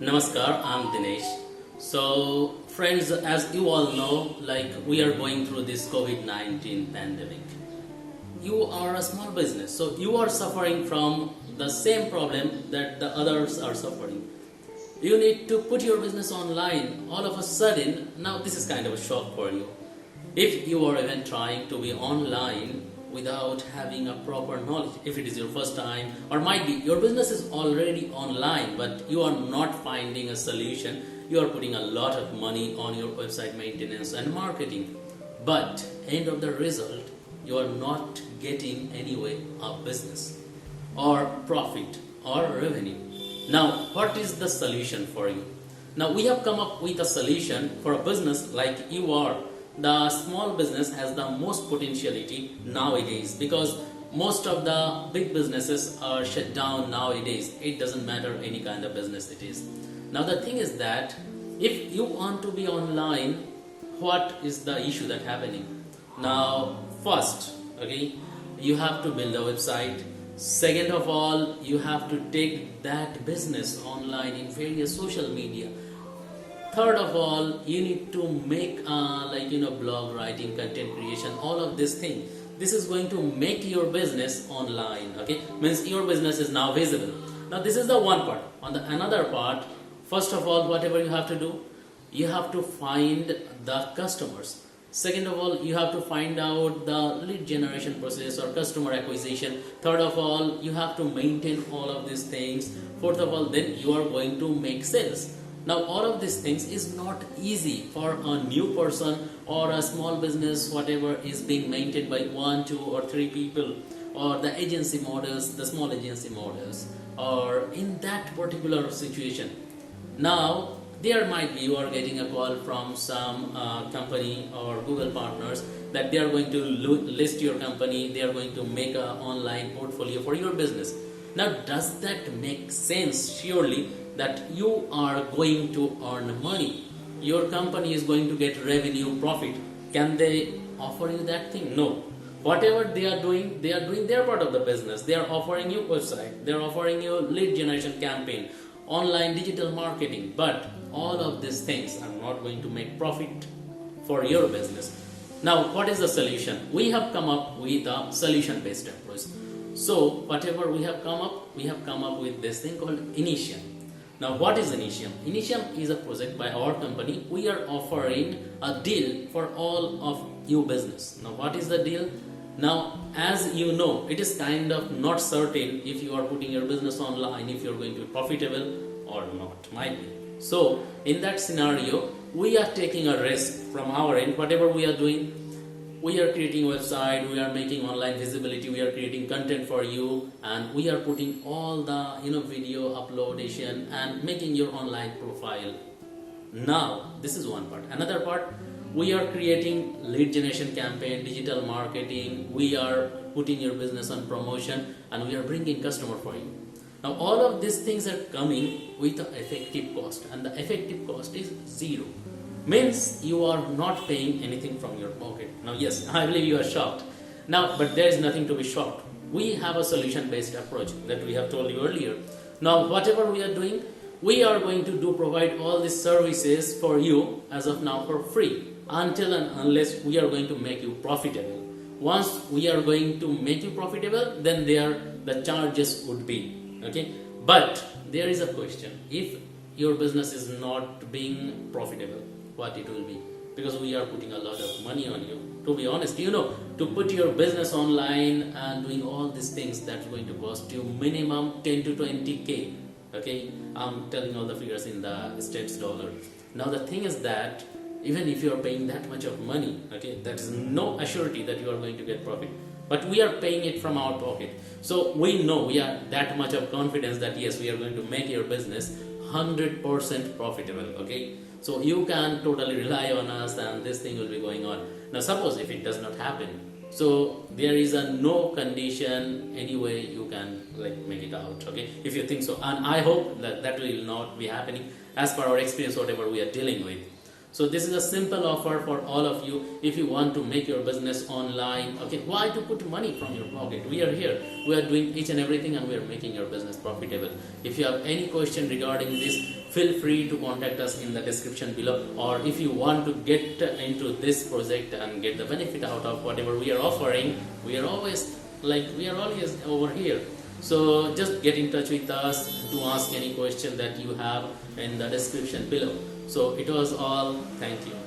Namaskar, I'm Dinesh. So, friends, as you all know, we are going through this COVID-19 pandemic. You are a small business, so you are suffering from the same problem that the others are suffering. You need to put your business online. All of a sudden, now this is kind of a shock for you. If you are even trying to be online without having a proper knowledge, if it is your first time, or might be your business is already online but you are not finding a solution, you are putting a lot of money on your website maintenance and marketing, but end of the result you are not getting anyway a business or profit or revenue. Now what is the solution for you? Now we have come up with a solution for a business like you are. The small business has the most potentiality nowadays because most of the big businesses are shut down nowadays. It doesn't matter any kind of business it is. Now the thing is that if you want to be online, what is the issue that happening? Now first, you have to build a website. Second of all, you have to take that business online in various social media. Third of all, you need to make blog writing, content creation, all of this thing. This is going to make your business online. Means your business is now visible. Now this is the one part. On the another part, first of all, whatever you have to do, you have to find the customers. Second of all, you have to find out the lead generation process or customer acquisition. Third of all, you have to maintain all of these things. Fourth of all, then you are going to make sales. Now all of these things is not easy for a new person or a small business, whatever is being maintained by 1, 2 or 3 people, or the agency models, the small agency models, or in that particular situation. Now there might be you are getting a call from some company or Google partners that they are going to list your company, they are going to make an online portfolio for your business. Now does that make sense? Surely that you are going to earn money, your company is going to get revenue, profit. Can they offer you that thing? No. Whatever they are doing their part of the business. They are offering you website, they are offering you lead generation campaign, online digital marketing, but all of these things are not going to make profit for your business. Now what is the solution? We have come up with a solution based approach. So whatever we have come up with this thing called Initium. Now what is Initium? Initium is a project by our company. We are offering a deal for all of you business. Now what is the deal? Now as you know, it is kind of not certain if you are putting your business online, if you are going to be profitable or not, might be. So in that scenario, we are taking a risk from our end. Whatever we are doing, we are creating a website, we are making online visibility, we are creating content for you, and we are putting all the video uploadation and making your online profile. Now this is one part. Another part, we are creating lead generation campaign, digital marketing, we are putting your business on promotion, and we are bringing customer for you. Now all of these things are coming with an effective cost, and the effective cost is 0. Means you are not paying anything from your pocket. Now yes, I believe you are shocked. Now, but there is nothing to be shocked. We have a solution based approach that we have told you earlier. Now whatever we are doing, we are going to provide all these services for you as of now for free, until and unless we are going to make you profitable. Once we are going to make you profitable, then the charges would be. But there is a question. If your business is not being profitable, what it will be? Because we are putting a lot of money on you. To be honest, to put your business online and doing all these things, that's going to cost you minimum 10 to 20K. I'm telling all the figures in the States dollar. Now the thing is that even if you are paying that much of money, that is no assurity that you are going to get profit. But we are paying it from our pocket. So we know, we are that much of confidence that yes, we are going to make your business 100% profitable. So you can totally rely on us and this thing will be going on. Now suppose if it does not happen, so there is a no condition anyway you can make it out. If you think so, and I hope that will not be happening as per our experience, whatever we are dealing with. So this is a simple offer for all of you. If you want to make your business online, okay, why to put money from your pocket? We are here. We are doing each and everything, and we are making your business profitable. If you have any question regarding this, feel free to contact us in the description below. Or if you want to get into this project and get the benefit out of whatever we are offering, we are always over here. So just get in touch with us to ask any question that you have in the description below. So it was all. Thank you.